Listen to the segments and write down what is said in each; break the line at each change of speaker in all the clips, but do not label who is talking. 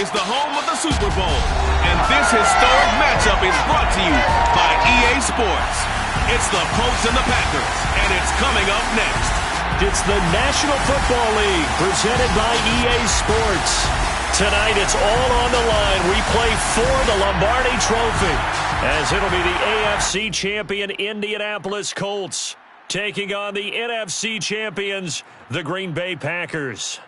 is the home of the Super Bowl, and this historic matchup is brought to you by EA Sports. It's the Colts and the Packers, and it's coming up next.
It's the National Football League presented by EA Sports. Tonight it's all on the line. We play for the Lombardi Trophy, as it'll be the AFC champion Indianapolis Colts taking on the NFC champions, the Green Bay Packers.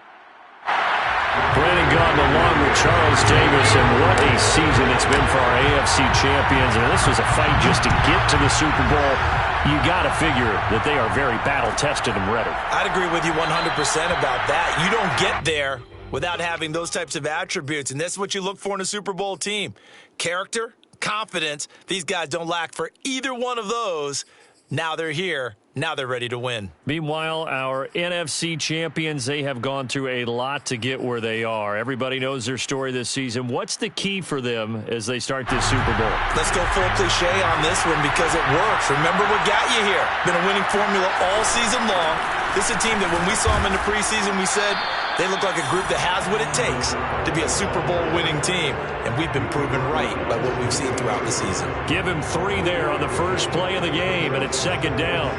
Brandon Gaudin along with Charles Davis, and what a season it's been for our AFC champions. And this was a fight just to get to the Super Bowl. You got to figure that they are very battle-tested and ready.
I'd agree with you 100% about that. You don't get there without having those types of attributes, and that's what you look for in a Super Bowl team. Character, confidence, these guys don't lack for either one of those. Now they're here. Now they're ready to win.
Meanwhile, our NFC champions, they have gone through a lot to get where they are. Everybody knows their story this season. What's the key for them as they start this Super Bowl?
Let's go full cliche on this one because it works. Remember what got you here. Been a winning formula all season long. This is a team that when we saw them in the preseason, we said they look like a group that has what it takes to be a Super Bowl winning team. And we've been proven right by what we've seen throughout the season.
Give him 3 there on the first play of the game, and it's second down.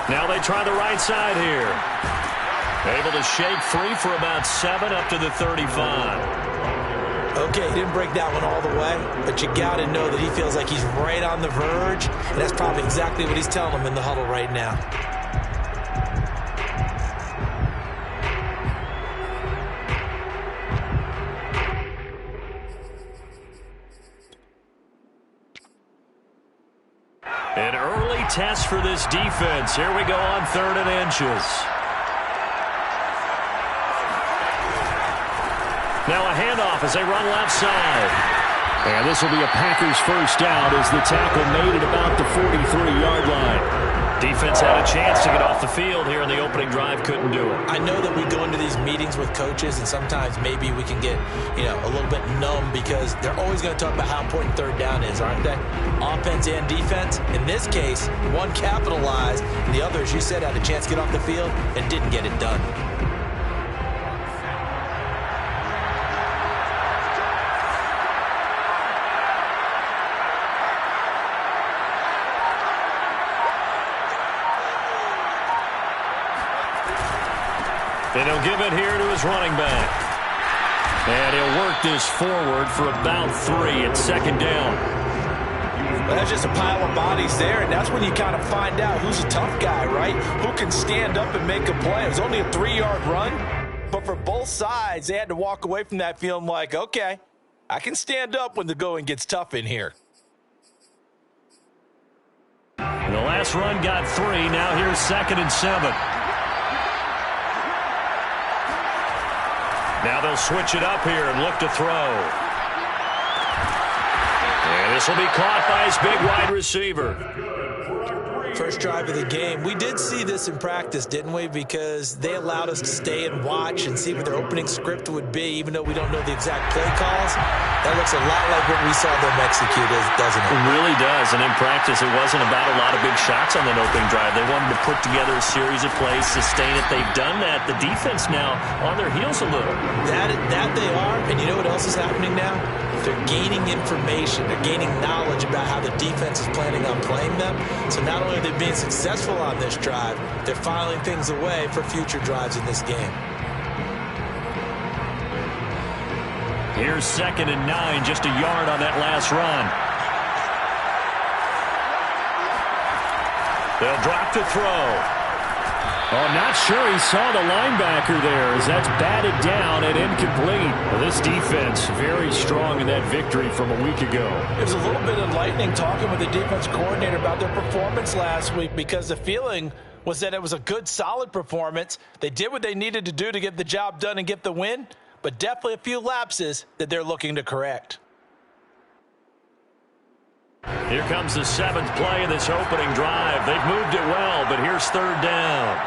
Now they try the right side here. Able to shake free for about 7 up to the 35.
Okay, he didn't break that one all the way, but you got to know that he feels like he's right on the verge, and that's probably exactly what he's telling them in the huddle right now.
An early test for this defense. Here we go on 3rd and inches. Now a handoff as they run left side. And this will be a Packers first down as the tackle made at about the 43-yard line. Defense had a chance to get off the field here in the opening drive, couldn't do it.
I know that we go into these meetings with coaches, and sometimes maybe we can get, a little bit numb because they're always going to talk about how important 3rd down is, aren't they? Offense and defense. In this case, one capitalized, and the other, as you said, had a chance to get off the field and didn't get it done.
And he'll give it here to his running back. And he'll work this forward for about 3 at second down.
Well, that's just a pile of bodies there, and that's when you kind of find out who's a tough guy, right? Who can stand up and make a play. It was only a 3-yard run, but for both sides, they had to walk away from that feeling like, okay, I can stand up when the going gets tough in here.
And the last run got 3. Now here's 2nd and 7. Now they'll switch it up here and look to throw. And this will be caught by his big wide receiver.
First drive of the game. We did see this in practice, didn't we? Because they allowed us to stay and watch and see what their opening script would be, even though we don't know the exact play calls. That looks a lot like what we saw them execute, doesn't it?
It really does. And in practice, it wasn't about a lot of big shots on that opening drive. They wanted to put together a series of plays, sustain it. They've done that. The defense now on their heels a little.
That they are. And you know what else is happening now? They're gaining information. They're gaining knowledge about how the defense is planning on playing them. So not only are they being successful on this drive, they're filing things away for future drives in this game.
Here's 2nd and 9, just a yard on that last run. They'll drop to throw. Oh, I'm not sure he saw the linebacker there as that's batted down and incomplete. Well, this defense very strong in that victory from a week ago.
It was a little bit enlightening talking with the defense coordinator about their performance last week because the feeling was that it was a good, solid performance. They did what they needed to do to get the job done and get the win, but definitely a few lapses that they're looking to correct.
Here comes the 7th play of this opening drive. They've moved it well, but here's 3rd down.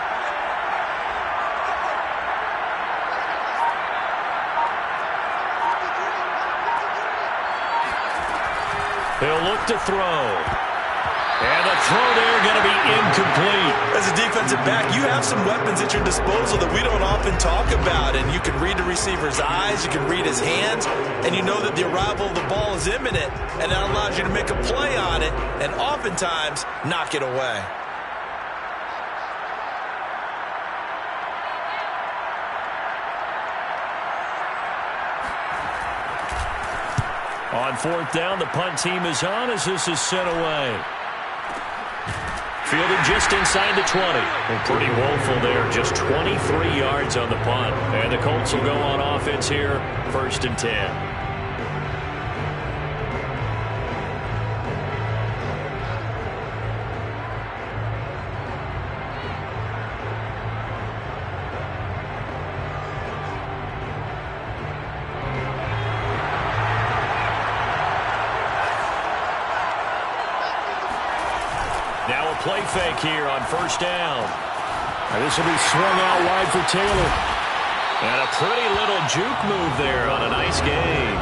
He'll look to throw. And the throw there going to be incomplete.
As a defensive back, you have some weapons at your disposal that we don't often talk about. And you can read the receiver's eyes, you can read his hands, and you know that the arrival of the ball is imminent. And that allows you to make a play on it and oftentimes knock it away.
On 4th down, the punt team is on as this is sent away. Fielded just inside the 20. Well, pretty woeful there. Just 23 yards on the punt. And the Colts will go on offense here. 1st and 10. Now a play fake here on 1st down. And this will be swung out wide for Taylor. And a pretty little juke move there on a nice gain.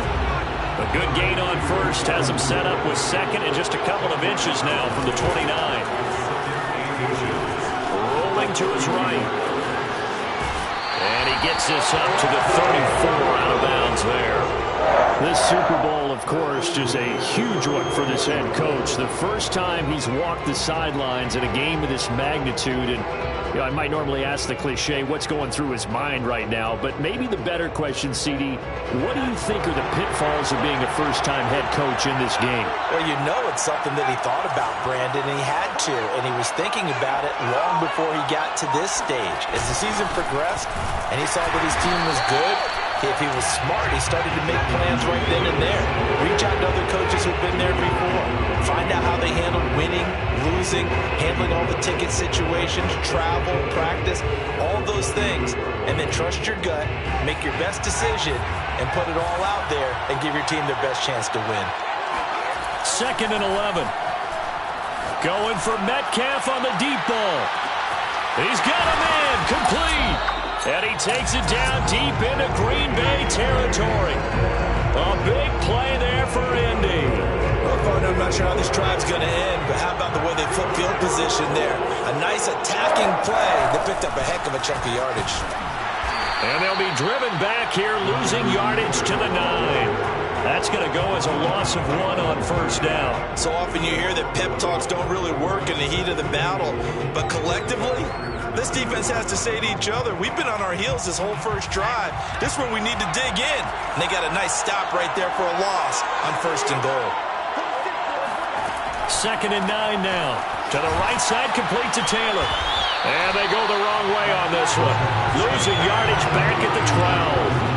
A good gain on 1st has him set up with 2nd and just a couple of inches now from the 29. Rolling to his right. And he gets this up to the 34 out of bounds there. This Super Bowl, of course, just a huge one for this head coach. The first time he's walked the sidelines in a game of this magnitude. And you know, I might normally ask the cliche, what's going through his mind right now? But maybe the better question, CD, what do you think are the pitfalls of being a first-time head coach in this game?
Well, you know it's something that he thought about, Brandon, and he had to. And he was thinking about it long before he got to this stage. As the season progressed and he saw that his team was good, if he was smart, he started to make plans right then and there. Reach out to other coaches who've been there before. Find out how they handled winning, losing, handling all the ticket situations, travel, practice, all those things. And then trust your gut, make your best decision, and put it all out there and give your team their best chance to win.
2nd and 11. Going for Metcalf on the deep ball. He's got a man, complete. And he takes it down deep into Green Bay territory. A big play there for Indy.
Well, partner, I'm not sure how this drive's going to end, but how about the way they flip field position there? A nice attacking play that picked up a heck of a chunk of yardage.
And they'll be driven back here, losing yardage to the 9. That's going to go as a loss of 1 on 1st down. So often you hear that pep talks don't really work in the heat of the battle, but collectively, this defense has to say to each other, we've been on our heels this whole first drive. This is where we need to dig in. And they got a nice stop right there for a loss on 1st and goal. 2nd and 9 now. To the right side, complete to Taylor. And they go the wrong way on this one. Losing yardage back at the 12.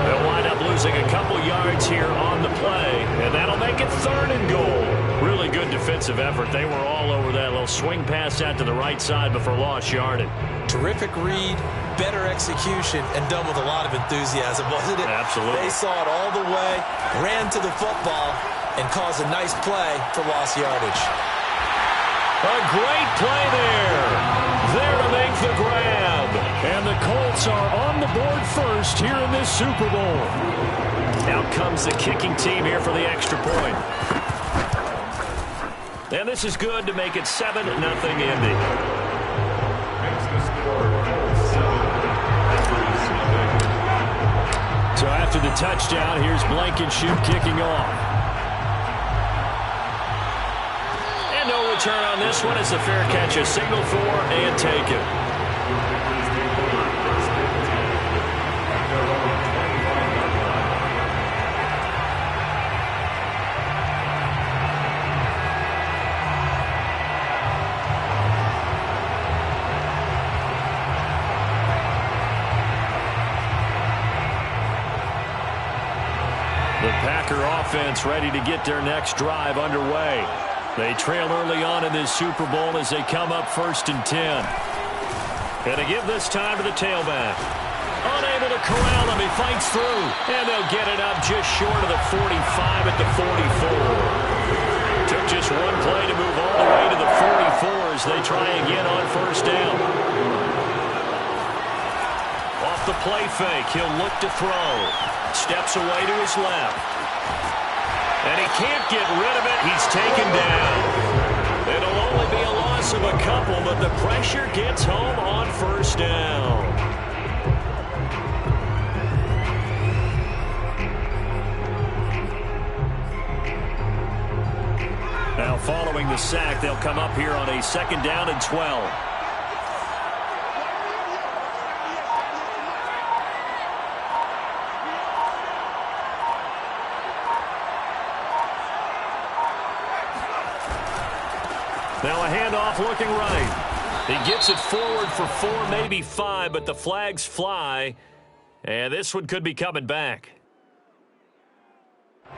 They'll wind up losing a couple yards here on the play. And that'll make it 3rd and goal. Really good defensive effort. They were all over that little swing pass out to the right side before lost yardage. Terrific read, better execution, and done with a lot of enthusiasm, wasn't it? Absolutely. They saw it all the way, ran to the football, and caused a nice play for lost yardage. A great play there. There to make the grab. And the Colts are on the board first here in this Super Bowl. Out comes the kicking team here for the extra point. And this is good to make it 7-0 Indy. So after the touchdown, here's Blankenship kicking off. And no return on this one as the fair catch is signaled for and taken. The Packer offense ready to get their next drive underway. They trail early on in this Super Bowl as they come up 1st and 10. And to give this time to the tailback. Unable to corral him. He fights through. And they'll get it up just short of the 45 at the 44. Took Just one play to move all the way to the 44 as they try again on first down. Off the play fake, he'll look to throw. Steps away to his left. And he can't get rid of it. He's taken down. It'll only be a loss of a couple, but the pressure gets home on first down. Now following the sack, they'll come up here on a 2nd down and 12. Now a handoff looking right. He gets it forward for 4, maybe 5, but the flags fly. And this one could be coming back.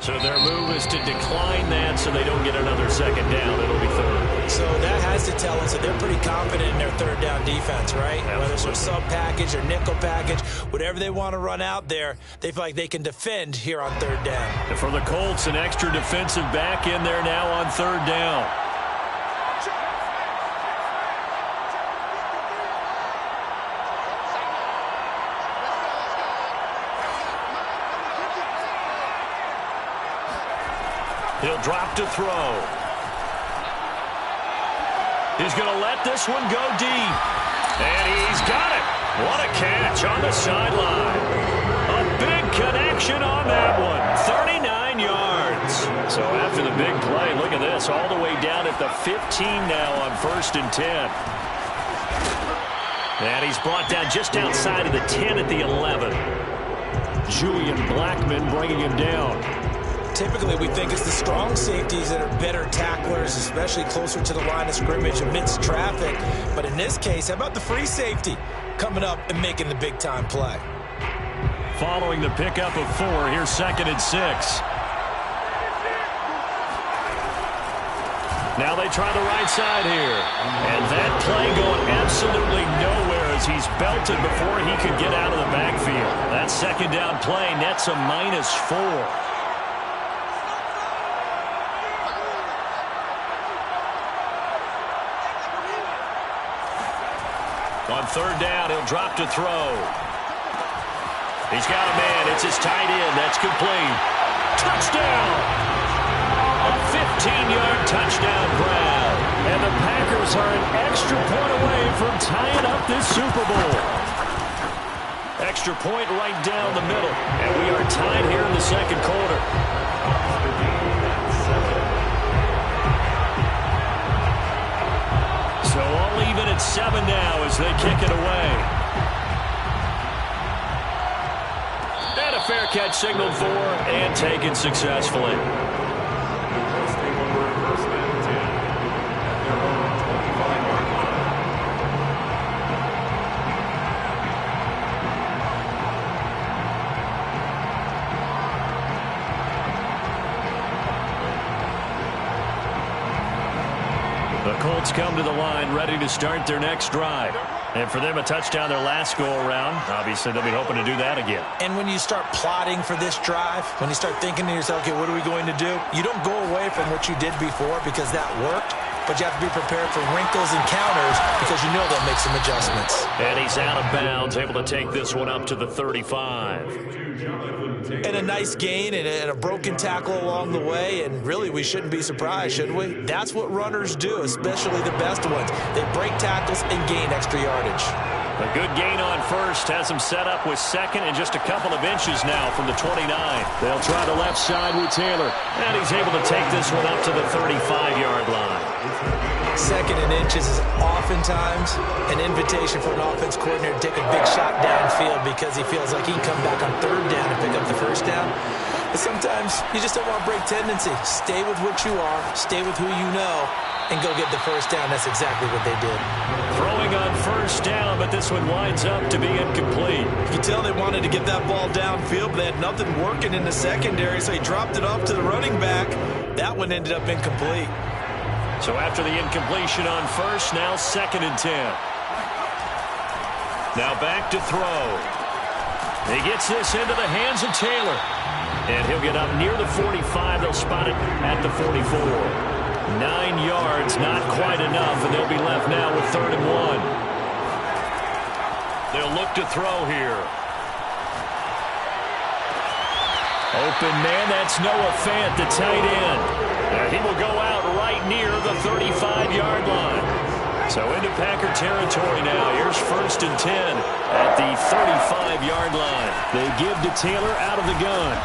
So their move is to decline that so they don't get another 2nd down. It'll be 3rd.
So that has to tell us that they're pretty confident in their 3rd down defense, right? Absolutely. Whether it's a sub package or nickel package, whatever they want to run out there, they feel like they can defend here on 3rd down.
And for the Colts, an extra defensive back in there now on 3rd down. He'll drop to throw. He's going to let this one go deep. And he's got it. What a catch on the sideline. A big connection on that one. 39 yards. So after the big play, look at this. All the way down at the 15 now on 1st and 10. And he's brought down just outside of the 10 at the 11. Julian Blackman bringing him down.
Typically, we think it's the strong safeties that are better tacklers, especially closer to the line of scrimmage amidst traffic. But in this case, how about the free safety coming up and making the big-time play?
Following the pickup of 4, here's 2nd and 6. Now they try the right side here. And that play going absolutely nowhere as he's belted before he could get out of the backfield. That 2nd down play nets a -4. On 3rd down, he'll drop to throw. He's got a man. It's his tight end. That's complete. Touchdown! A 15-yard touchdown grab. And the Packers are an extra point away from tying up this Super Bowl. Extra point right down the middle. And we are tied here in the 2nd quarter. So all even at 7 now as they kick it away. And a fair catch signaled for and taken successfully. The Colts come to the line ready to start their next drive. And for them, a touchdown their last go-around. Obviously, they'll be hoping to do that again.
And when you start plotting for this drive, when you start thinking to yourself, okay, what are we going to do? You don't go away from what you did before because that worked. But you have to be prepared for wrinkles and counters because you know they'll make some adjustments.
And he's out of bounds, able to take this one up to the 35.
And a nice gain and a broken tackle along the way. And really, we shouldn't be surprised, should we? That's what runners do, especially the best ones. They break tackles and gain extra yardage.
A good gain on first has him set up with 2nd and just a couple of inches now from the 29. They'll try the left side with Taylor. And he's able to take this one up to the 35-yard line.
2nd and inches is oftentimes an invitation for an offense coordinator to take a big shot downfield because he feels like he can come back on 3rd down and pick up the 1st down. But sometimes you just don't want to break tendency. Stay with what you are, stay with who you know, and go get the 1st down. That's exactly what they did.
Throwing on 1st down, but this one winds up to be incomplete.
You can tell they wanted to get that ball downfield, but they had nothing working in the secondary, so he dropped it off to the running back. That one ended up incomplete.
So after the incompletion on 1st, now 2nd and 10. Now back to throw. He gets this into the hands of Taylor. And he'll get up near the 45. They'll spot it at the 44. 9 yards, not quite enough, and they'll be left now with 3rd and 1. They'll look to throw here. Open man, that's Noah Fant, the tight end. And he will go out right near the 35-yard line. So into Packer territory now. Here's 1st and 10 at the 35-yard line. They give to Taylor out of the gun.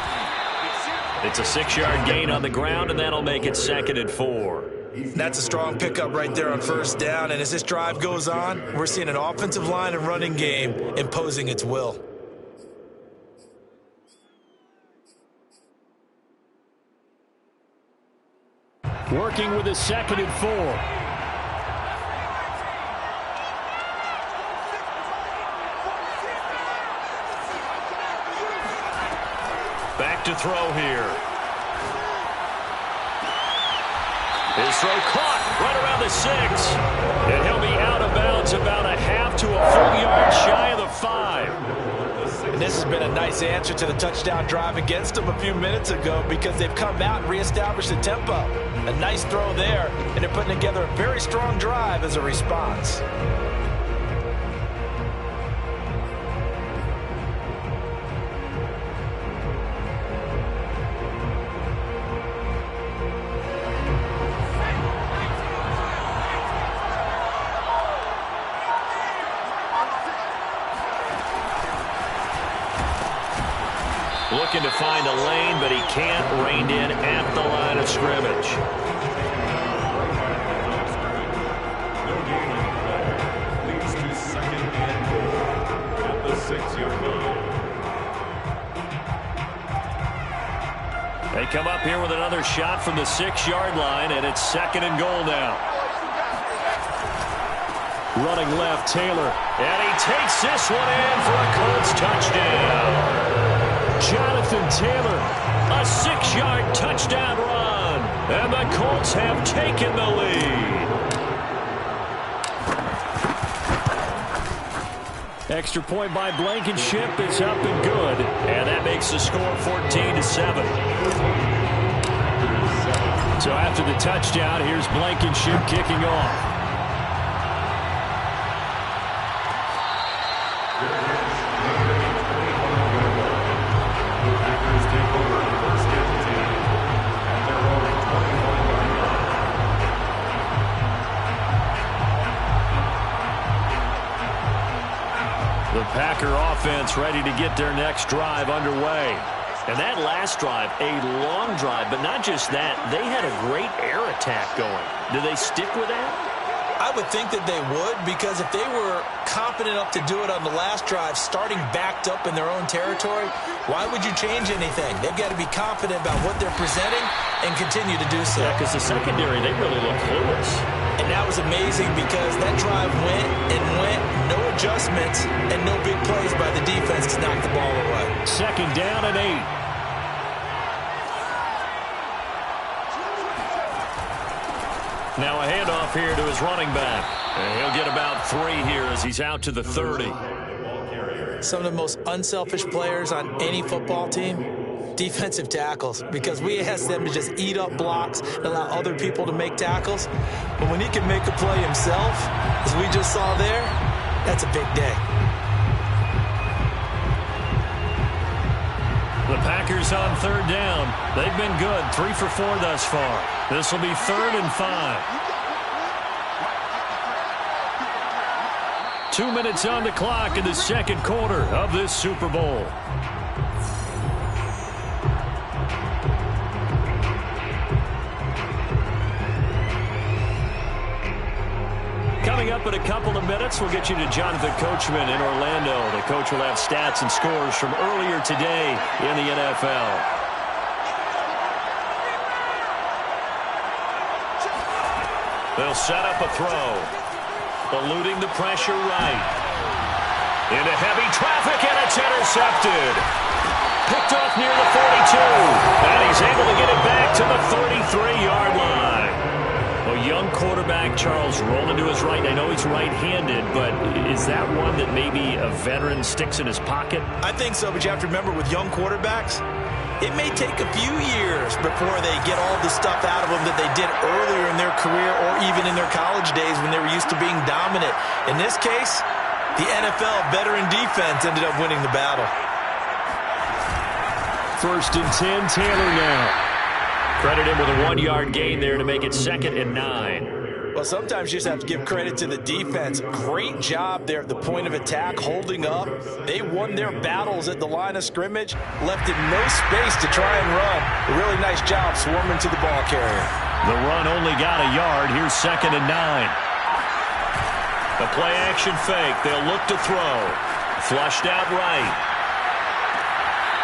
It's a 6-yard gain on the ground, and that'll make it 2nd and 4.
That's a strong pickup right there on 1st down. And as this drive goes on, we're seeing an offensive line and running game imposing its will.
Working with a 2nd and 4. Back to throw here. His throw caught right around the 6. And he'll be out of bounds about a half to a full yard shy of the 5.
And this has been a nice answer to the touchdown drive against them a few minutes ago because they've come out and reestablished the tempo. A nice throw there, and they're putting together a very strong drive as a response.
Looking to find a lane, but he can't. Reined in at the line of scrimmage.
Leads to 2nd and goal at the 6-yard line.
They come up here with another shot from the 6-yard line, and it's 2nd and goal now. Running left, Taylor, and he takes this one in for a Colts touchdown. Jonathan Taylor, a 6-yard touchdown run, and the Colts have taken the lead. Extra point by Blankenship is up and good, and that makes the score 14-7. So after the touchdown, here's Blankenship kicking off. The Packer offense ready to get their next drive underway. And that last drive, a long drive, but not just that, they had a great air attack going. Do they stick with that?
I would think that they would, because if they were confident enough to do it on the last drive, starting backed up in their own territory, why would you change anything? They've got to be confident about what they're presenting and continue to do so.
Yeah, because the secondary, they really look clueless.
And that was amazing because that drive went and went, no adjustments, and no big plays by the defense to knock the ball away.
2nd down and 8. Now a handoff here to his running back. And he'll get about 3 here as he's out to the 30.
Some of the most unselfish players on any football team, defensive tackles, because we ask them to just eat up blocks and allow other people to make tackles. But when he can make a play himself, as we just saw there, that's a big day.
The Packers on 3rd down. They've been good, 3 for 4 thus far. This will be 3rd and 5. 2 minutes on the clock in the 2nd quarter of this Super Bowl. Coming up in a couple of minutes, we'll get you to Jonathan Coachman in Orlando. The coach will have stats and scores from earlier today in the NFL. They'll set up a throw. Eluding the pressure right. Into heavy traffic, and it's intercepted. Picked off near the 42. And he's able to get it back to the 33-yard line. A young quarterback, Charles, rolling to his right. I know he's right-handed, but is that one that maybe a veteran sticks in his pocket?
I think so, but you have to remember with young quarterbacks, it may take a few years before they get all the stuff out of them that they did earlier in their career or even in their college days when they were used to being dominant. In this case, the NFL veteran defense ended up winning the battle.
1st and 10, Taylor now. Credit him with a 1-yard gain there to make it 2nd and 9.
Well, sometimes you just have to give credit to the defense. Great job there at the point of attack, holding up. They won their battles at the line of scrimmage, left it no space to try and run. A really nice job swarming to the ball carrier.
The run only got a yard. Here's 2nd and 9. The play-action fake. They'll look to throw. Flushed out right.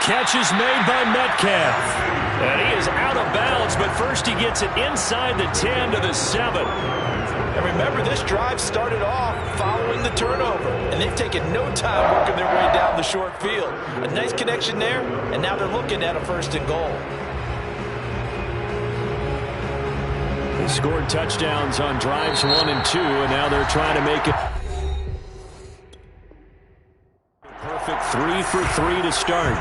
Catch is made by Metcalf. And he is out of bounds, but first he gets it inside the 10 to the 7.
And remember, this drive started off following the turnover, and they've taken no time working their way down the short field. A nice connection there, and now they're looking at a 1st and goal.
They scored touchdowns on drives 1 and 2, and now they're trying to make it perfect 3 for 3 to start.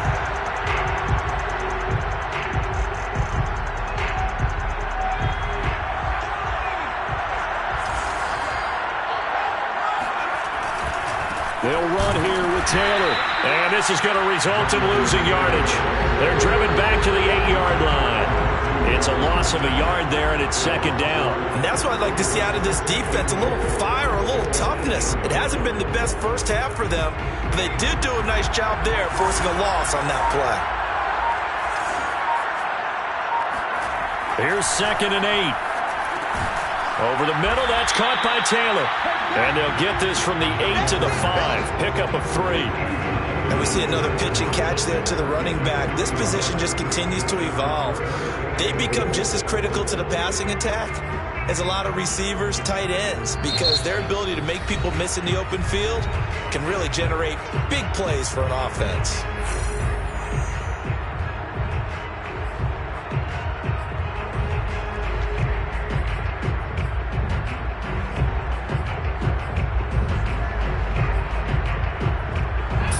They'll run here with Taylor. And this is going to result in losing yardage. They're driven back to the 8-yard line. It's a loss of a yard there, and it's 2nd down.
And that's what I'd like to see out of this defense, a little fire, a little toughness. It hasn't been the best first half for them, but they did do a nice job there forcing a loss on that
play. Here's 2nd and 8. Over the middle, that's caught by Taylor. And they'll get this from the 8 to the 5. Pickup of 3.
And we see another pitch and catch there to the running back. This position just continues to evolve. They become just as critical to the passing attack as a lot of receivers, tight ends, because their ability to make people miss in the open field can really generate big plays for an offense.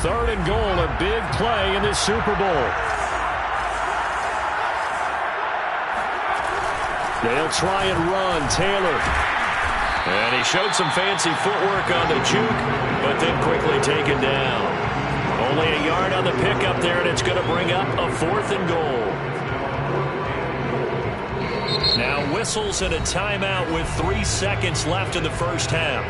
Third and goal, a big play in this Super Bowl. They'll try and run. Taylor. And he showed some fancy footwork on the juke, but then quickly taken down. Only a yard on the pickup there, and it's going to bring up a 4th and goal. Now whistles and a timeout with 3 seconds left in the first half.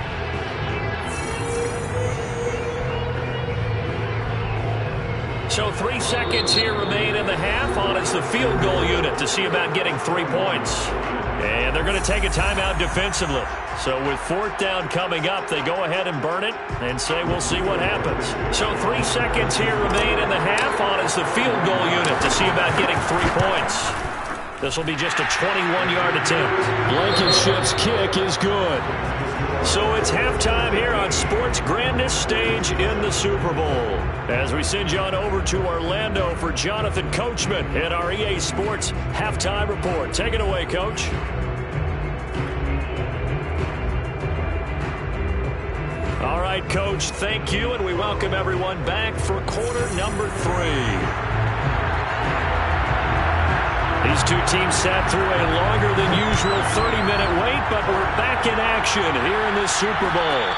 So 3 seconds here remain in the half. On is the field goal unit to see about getting 3 points. And they're going to take a timeout defensively. So with 4th down coming up, they go ahead and burn it and say we'll see what happens. So 3 seconds here remain in the half. On is the field goal unit to see about getting 3 points. This will be just a 21-yard attempt. Blankenship's kick is good. So it's halftime here on sports' grandest stage in the Super Bowl. As we send you on over to Orlando for Jonathan Coachman in our EA Sports Halftime Report. Take it away, Coach. All right, Coach, thank you, and we welcome everyone back for quarter number 3. These two teams sat through a longer than usual 30-minute wait, but we're back in action here in this Super Bowl.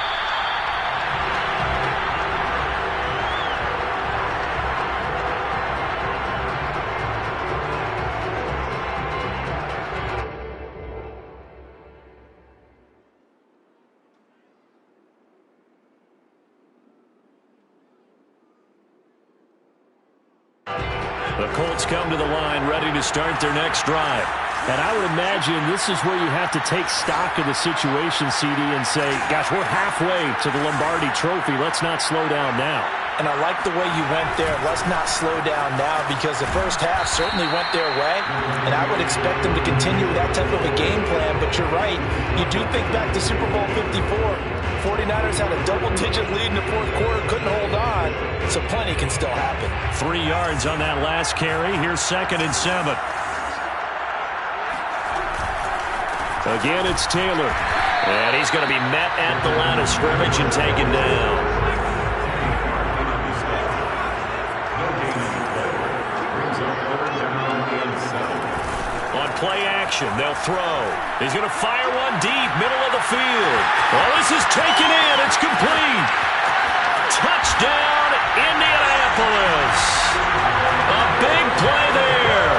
The Colts come to the line ready to start their next drive. And I would imagine this is where you have to take stock of the situation, CD, and say, gosh, we're halfway to the Lombardi Trophy. Let's not slow down now.
And I like the way you went there. Let's not slow down now, because the first half certainly went their way. And I would expect them to continue that type of a game plan. But you're right. You do think back to Super Bowl 54. 49ers had a double-digit lead in the fourth quarter, couldn't hold on, so plenty can still happen.
3 yards on that last carry. Here's 2nd and 7. Again, it's Taylor. And he's going to be met at the line of scrimmage and taken down. play action. They'll throw. He's going to fire one deep, middle of the field. Oh, this is taken in. It's complete. Touchdown, Indianapolis. A big play there.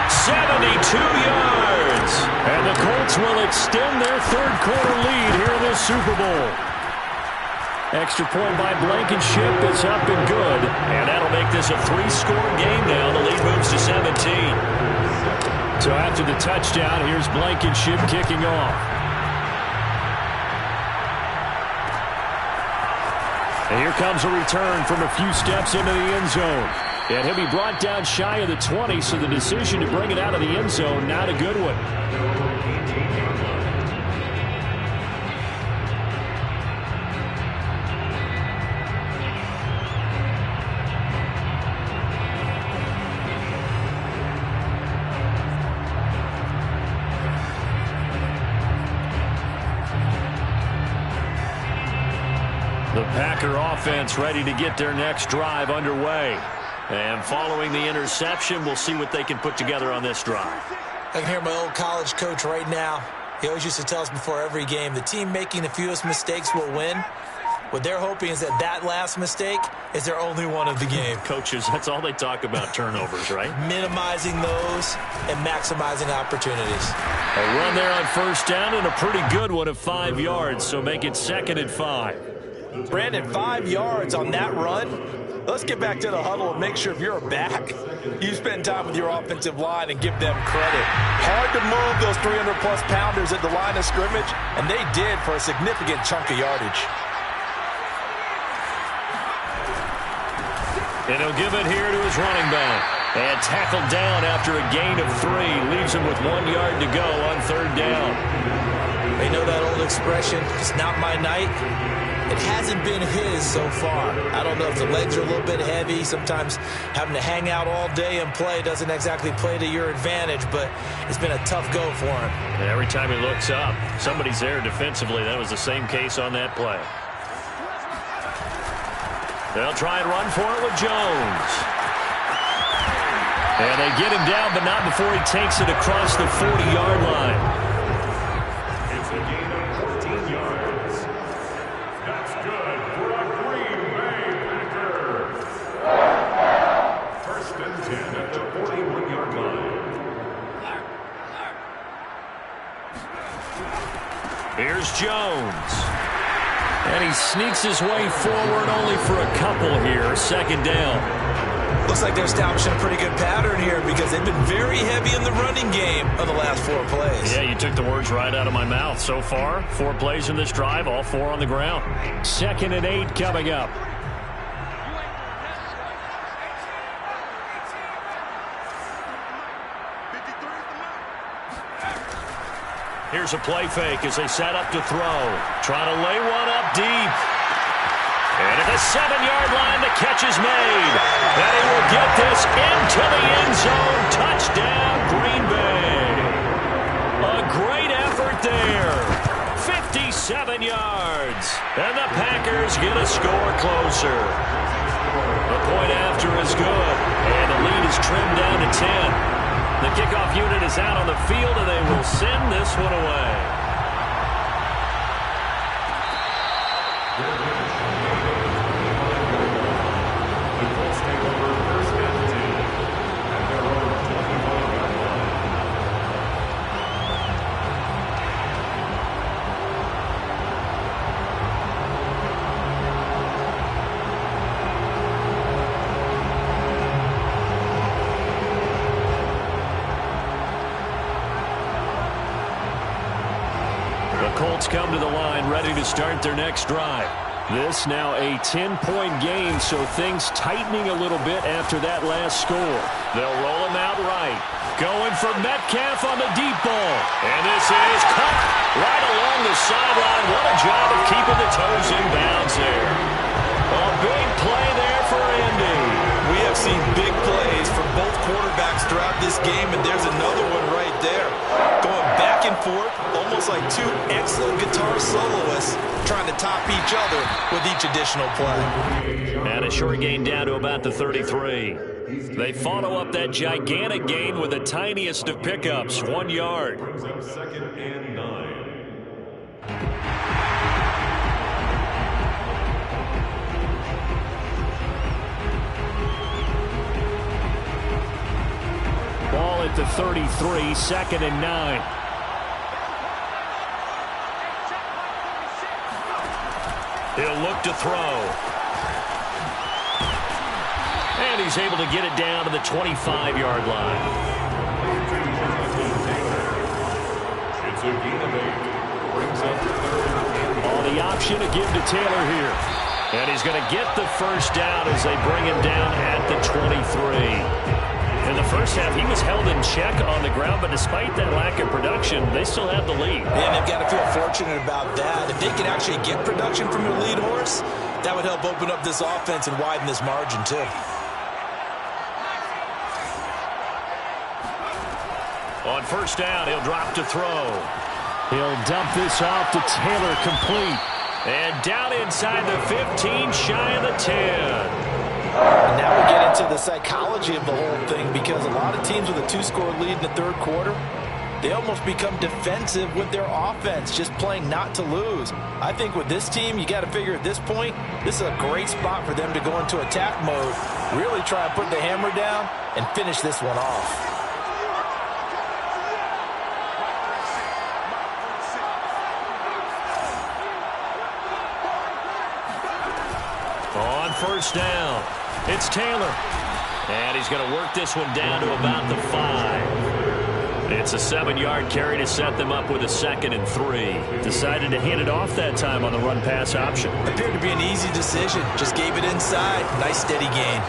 72 yards. And the Colts will extend their third-quarter lead here in this Super Bowl. Extra point by Blankenship is up and good. And that'll make this a 3-score game now. The lead moves to 17. So after the touchdown, here's Blankenship kicking off. And here comes a return from a few steps into the end zone. And he'll be brought down shy of the 20, so the decision to bring it out of the end zone, not a good one. The Packer offense ready to get their next drive underway. And following the interception, we'll see what they can put together on this drive.
I can hear my old college coach right now. He always used to tell us before every game, the team making the fewest mistakes will win. What they're hoping is that that last mistake is their only one of the game.
Coaches, that's all they talk about, turnovers, right?
Minimizing those and maximizing opportunities.
A run there on first down and a pretty good one of 5 yards, so make it 2nd and 5.
Brandon, 5 yards on that run. Let's get back to the huddle and make sure if you're a back, you spend time with your offensive line and give them credit. Hard to move those 300-plus pounders at the line of scrimmage, and they did for a significant chunk of yardage.
And he'll give it here to his running back. And tackled down after a gain of 3. Leaves him with 1 yard to go on third down.
They know that old expression, it's not my night. It hasn't been his so far. I don't know if the legs are a little bit heavy. Sometimes having to hang out all day and play doesn't exactly play to your advantage, but it's been a tough go for him.
And every time he looks up, somebody's there defensively. That was the same case on that play. They'll try and run for it with Jones. And they get him down, but not before he takes it across the 40-yard line.
It's a gain of 14 yards. That's good for a Green Bay Packers. First and 10 at the 41-yard line.
Here's Jones. And he sneaks his way forward only for a couple here. 2nd down.
Looks like they're establishing a pretty good pattern here because they've been very heavy in the running game on the last 4 plays.
Yeah, you took the words right out of my mouth. So far, 4 plays in this drive, all 4 on the ground. 2nd and 8 coming up. Here's a play fake as they set up to throw. Trying to lay one up deep. And at the 7-yard line, the catch is made. And he will get this into the end zone. Touchdown, Green Bay. A great effort there. 57 yards. And the Packers get a score closer. The point after is good. And the lead is trimmed down to 10. The kickoff unit is out on the field, and they will send this one away.
The Colts take over first and 10 at their own 25-yard line.
Colts come to the line ready to start their next drive. This now a 10-point game, so things tightening a little bit after that last score. They'll roll him out right. Going for Metcalf on the deep ball. And this is caught right along the sideline. What a job of keeping the toes in bounds there. A big play there for Andy.
We have seen big plays from both quarterbacks throughout this game, and there's another one right there. Going back back and forth, almost like two excellent guitar soloists trying to top each other with each additional play.
And a short gain down to about the 33. They follow up that gigantic gain with the tiniest of pickups, 1 yard.
Brings up 2nd and 9.
Ball at the 33, 2nd and 9. He'll look to throw. And he's able to get it down to the 25-yard line.
It's a gain of 8. Brings up 3rd and 9.
The option to give to Taylor here. And he's going to get the first down as they bring him down at the 23. In the first half, he was held in check on the ground, but despite that lack of production, they still have the lead.
And they've got to feel fortunate about that. If they can actually get production from their lead horse, that would help open up this offense and widen this margin, too.
On first down, he'll drop to throw. He'll dump this off to Taylor, complete. And down inside the 15, shy of the 10.
And now we get into the psychology of the whole thing, because a lot of teams with a 2-score lead in the third quarter, they almost become defensive with their offense, just playing not to lose. I think with this team, you got to figure at this point, this is a great spot for them to go into attack mode, really try and put the hammer down and finish this one off.
On first down, it's Taylor. And he's going to work this one down to about the 5. It's a 7-yard carry to set them up with a 2nd and 3. Decided to hand it off that time on the run-pass option.
Appeared to be an easy decision. Just gave it inside. Nice steady gain.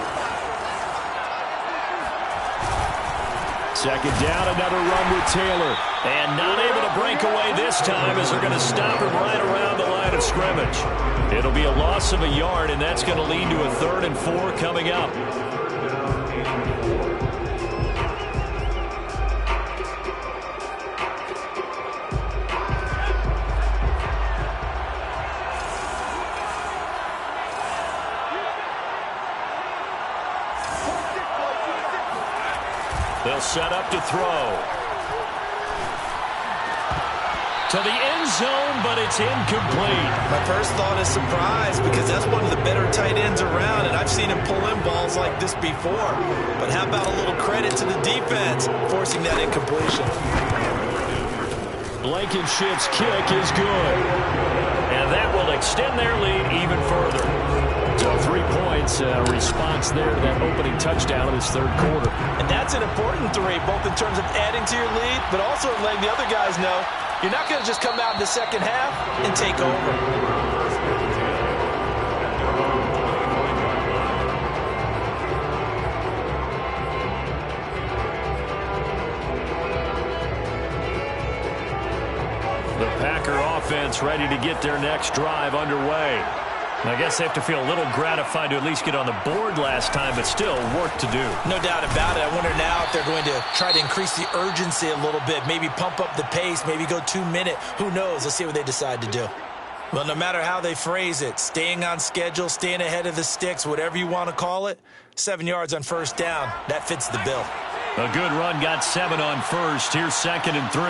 2nd down, another run with Taylor. And not able to break away this time as they're going to stop him right around the line of scrimmage. It'll be a loss of a yard, and that's going to lead to a 3rd and 4 coming up. They'll set up to throw. To the end zone, but it's incomplete.
My first thought is surprise, because that's one of the better tight ends around, and I've seen him pull in balls like this before. But how about a little credit to the defense, forcing that incompletion?
Blankenship's kick is good. And that will extend their lead even further. So 3 points, response there to that opening touchdown in this third quarter.
And that's an important 3, both in terms of adding to your lead, but also letting the other guys know you're not going to just come out in the second half and take over.
The Packer offense ready to get their next drive underway. I guess they have to feel a little gratified to at least get on the board last time, but still work to do.
No doubt about it. I wonder now if they're going to try to increase the urgency a little bit, maybe pump up the pace, maybe go 2-minute. Who knows? Let's see what they decide to do. Well, no matter how they phrase it, staying on schedule, staying ahead of the sticks, whatever you want to call it, 7 yards on first down, that fits the bill.
A good run, got 7 on first. Here's 2nd and 3.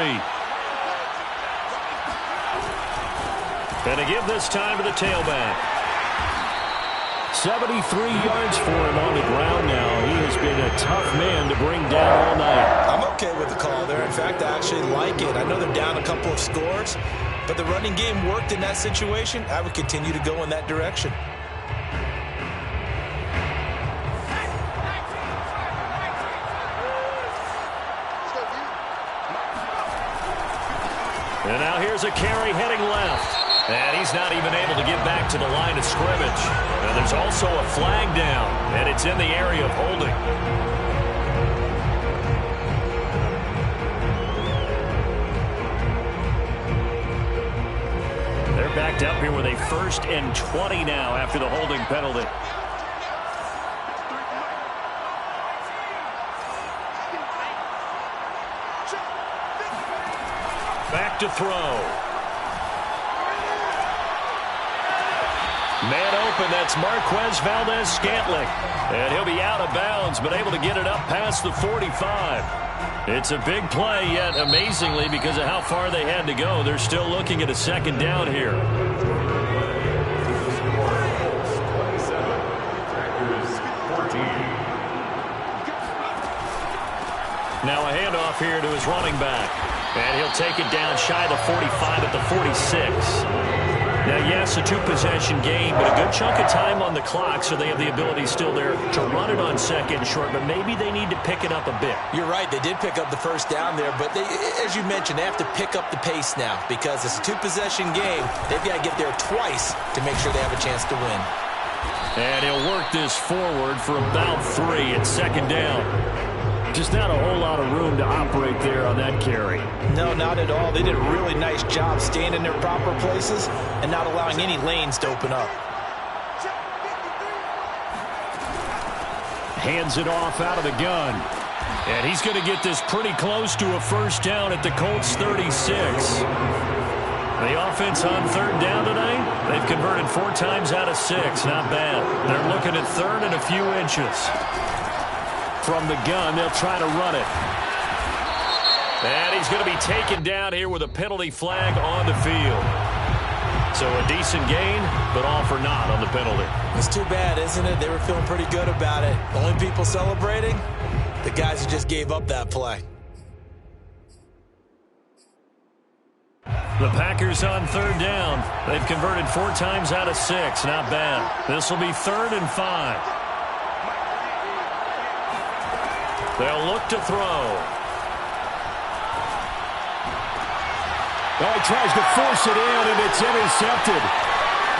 And to give this time to the tailback. 73 yards for him on the ground now. He has been a tough man to bring down all night.
I'm okay with the call there. In fact, I actually like it. I know they're down a couple of scores, but the running game worked in that situation. I would continue to go in that direction.
And now here's a carry heading left. And he's not even able to get back to the line of scrimmage. And there's also a flag down, and it's in the area of holding. They're backed up here with a 1st and 20 now after the holding penalty. Back to throw. Man open, that's Marquez Valdez-Scantling. And he'll be out of bounds, but able to get it up past the 45. It's a big play, yet amazingly, because of how far they had to go, they're still looking at a second down here. Now a handoff here to his running back. And he'll take it down shy of the 45 at the 46. Now, yes, a two-possession game, but a good chunk of time on the clock, so they have the ability still there to run it on second and short, but maybe they need to pick it up a bit.
You're right. They did pick up the first down there, but they, as you mentioned, they have to pick up the pace now because it's a two-possession game. They've got to get there twice to make sure they have a chance to win.
And he'll work this forward for about 3 at second down. Just not a whole lot of room to operate there on that carry.
No, not at all. They did a really nice job staying in their proper places and not allowing any lanes to open up.
Hands it off out of the gun. And he's going to get this pretty close to a first down at the Colts 36. The offense on third down tonight, they've converted 4 times out of 6. Not bad. They're looking at third and a few inches. From the gun, they'll try to run it. And he's going to be taken down here with a penalty flag on the field. So a decent gain, but all for naught on the penalty.
It's too bad, isn't it? They were feeling pretty good about it. Only people celebrating, the guys who just gave up that play.
The Packers on third down. They've converted 4 times out of 6. Not bad. This will be 3rd and 5. They'll look to throw. Oh, he tries to force it in, and it's intercepted.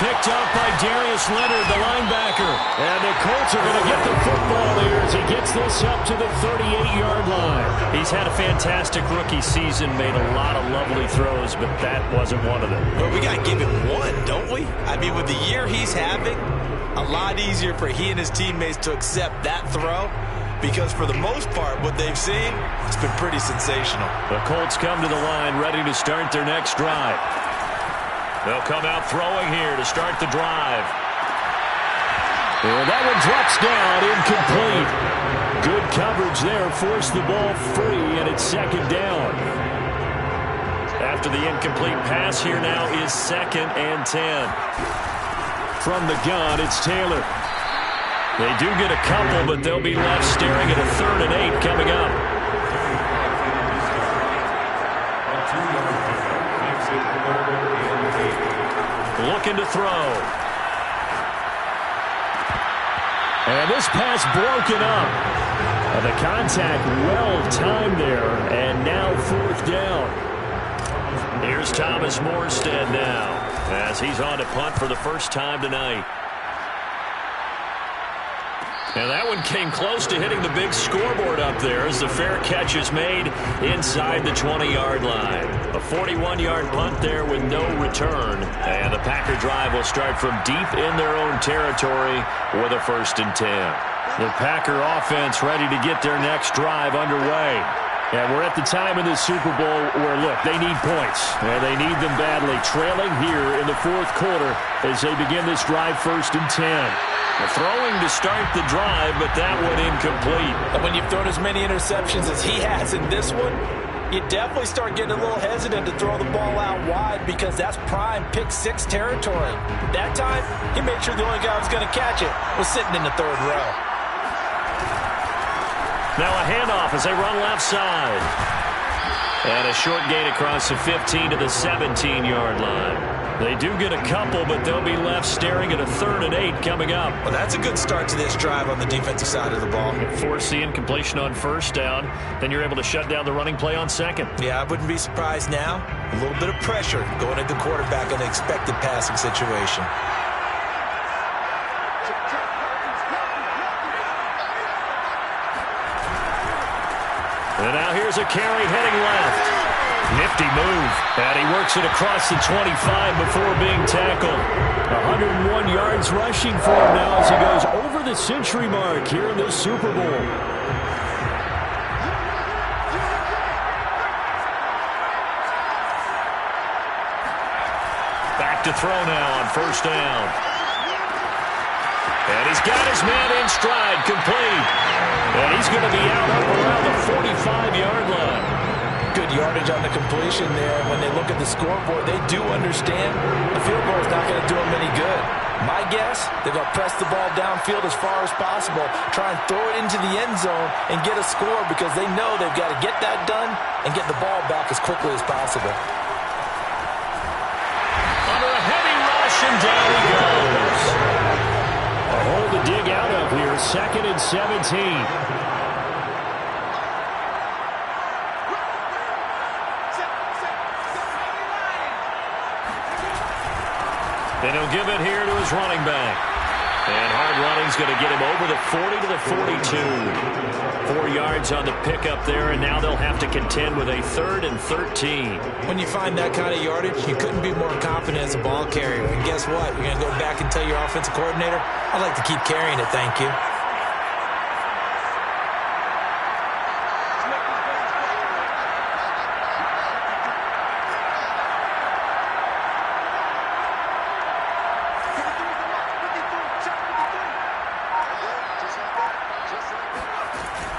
Picked up by Darius Leonard, the linebacker. And the Colts are going to get the football here as he gets this up to the 38-yard line. He's had a fantastic rookie season, made a lot of lovely throws, but that wasn't one of them.
Well, we got to give him one, don't we? I mean, with the year he's having, a lot easier for he and his teammates to accept that throw. Because for the most part, what they've seen, it's been pretty sensational.
The Colts come to the line ready to start their next drive. They'll come out throwing here to start the drive. And that one drops down, incomplete. Good coverage there, forced the ball free, and it's second down. After the incomplete pass, here now is 2nd and 10. From the gun, it's Taylor. They do get a couple, but they'll be left staring at a 3rd and 8 coming up. Looking to throw. And this pass broken up. And the contact well timed there, and now 4th down. Here's Thomas Morstead now, as he's on to punt for the first time tonight. And that one came close to hitting the big scoreboard up there as the fair catch is made inside the 20-yard line. A 41-yard punt there with no return. And the Packer drive will start from deep in their own territory with a 1st and 10. The Packer offense ready to get their next drive underway. And we're at the time in the Super Bowl where, look, they need points. And they need them badly. Trailing here in the 4th quarter as they begin this drive 1st and 10. Throwing to start the drive, but that one incomplete.
And when you've thrown as many interceptions as he has in this one, you definitely start getting a little hesitant to throw the ball out wide because that's prime pick-6 territory. That time, he made sure the only guy who was going to catch it was sitting in the 3rd row.
Now a handoff as they run left side. And a short gain across the 15 to the 17-yard line. They do get a couple, but they'll be left staring at a 3rd and 8 coming up.
Well, that's a good start to this drive on the defensive side of the ball.
Force the incompletion on 1st down. Then you're able to shut down the running play on 2nd.
Yeah, I wouldn't be surprised now. A little bit of pressure going at the quarterback in an expected passing situation.
And now here's a carry heading left. Nifty move. And he works it across the 25 before being tackled. 101 yards rushing for him now as he goes over the century mark here in this Super Bowl. to throw now on first down. And he's got his man in stride, complete. And he's going to be out up around the 45-yard line.
Good yardage on the completion there. When they look at the scoreboard, they do understand the field goal is not going to do them any good. My guess, they're going to press the ball downfield as far as possible, try and throw it into the end zone and get a score because they know they've got to get that done and get the ball back as quickly as possible.
Under a heavy rush, and down he goes. A hole to dig out of here, 2nd and 17. And he'll give it here to his running back. And hard running's going to get him over the 40 to the 42. 4 yards on the pickup there, and now they'll have to contend with a 3rd and 13.
When you find that kind of yardage, you couldn't be more confident as a ball carrier. And guess what? You're going to go back and tell your offensive coordinator, I'd like to keep carrying it, thank you.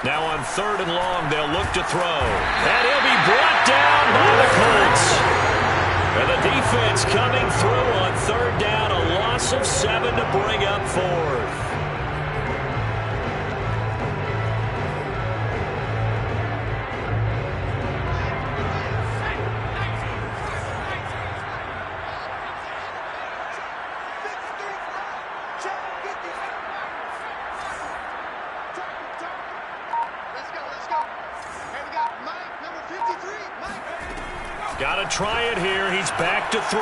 Now on 3rd and long, they'll look to throw. And he'll be brought down by the Colts. And the defense coming through on 3rd down, a loss of 7 to bring up 4th. Got to try it here. He's back to throw.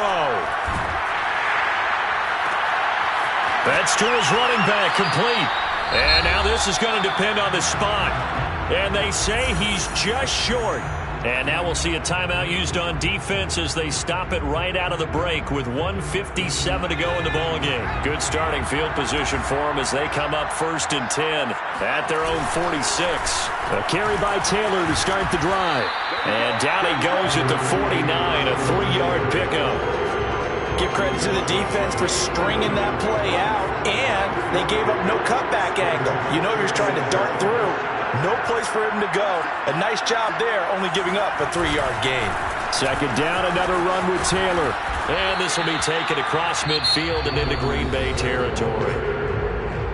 That's to his running back, complete. And now this is going to depend on the spot. And they say he's just short. And now we'll see a timeout used on defense as they stop it right out of the break with 1:57 to go in the ballgame. Good starting field position for them as they come up 1st and 10 at their own 46. A carry by Taylor to start the drive. And down he goes at the 49, a 3-yard pickup.
Give credit to the defense for stringing that play out, and they gave up no cutback angle. You know you're just trying to dart through. No place for him to go. A nice job there, only giving up a 3-yard gain.
2nd down, another run with Taylor. And this will be taken across midfield and into Green Bay territory.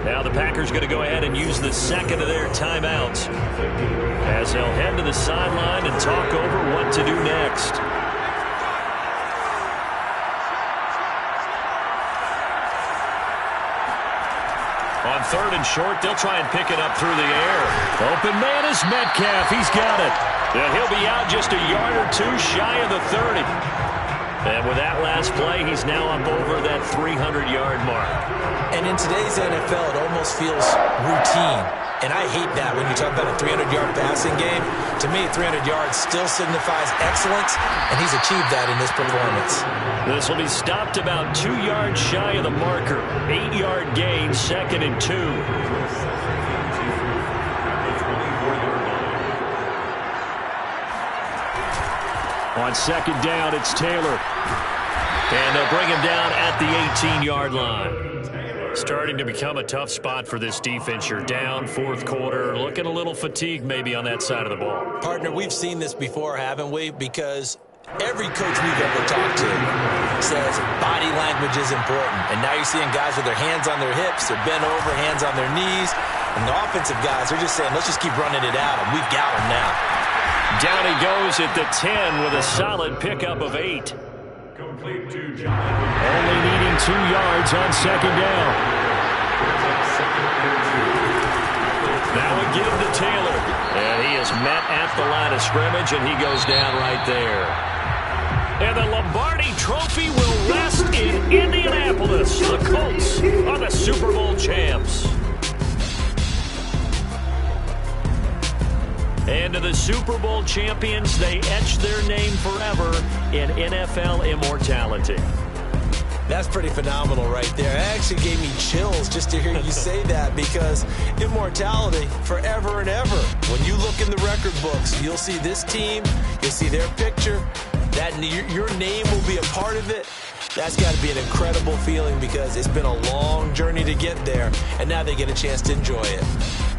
Now the Packers going to go ahead and use the 2nd of their timeouts as they'll head to the sideline and talk over what to do next. On 3rd and short, they'll try and pick it up through the air. Open man is Metcalf. He's got it. And he'll be out just a yard or 2 shy of the 30. And with that last play, he's now up over that 300-yard mark.
And in today's NFL, it almost feels routine. And I hate that when you talk about a 300-yard passing game. To me, 300 yards still signifies excellence, and he's achieved that in this performance.
This will be stopped about 2 yards shy of the marker. 8-yard gain, 2nd and 2. On 2nd down, it's Taylor. And they'll bring him down at the 18-yard line. Starting to become a tough spot for this defense. You're down 4th quarter, looking a little fatigued maybe on that side of the ball.
Partner, we've seen this before, haven't we? Because every coach we've ever talked to says body language is important. And now you're seeing guys with their hands on their hips, they're bent over, hands on their knees. And the offensive guys are just saying, let's just keep running it at them. We've got them now.
Down he goes at the 10 with a solid pickup of 8.
Complete to John.
Only needing 2 yards on 2nd down. Now a give to Taylor. And he is met at the line of scrimmage, and he goes down right there. And the Lombardi Trophy will rest in Indianapolis. The Colts are the Super Bowl champs. And to the Super Bowl champions, they etch their name forever in NFL immortality.
That's pretty phenomenal right there. It actually gave me chills just to hear you say that, because immortality forever and ever. When you look in the record books, you'll see this team, you'll see their picture, that your name will be a part of it, that's got to be an incredible feeling because it's been a long journey to get there, and now they get a chance to enjoy it.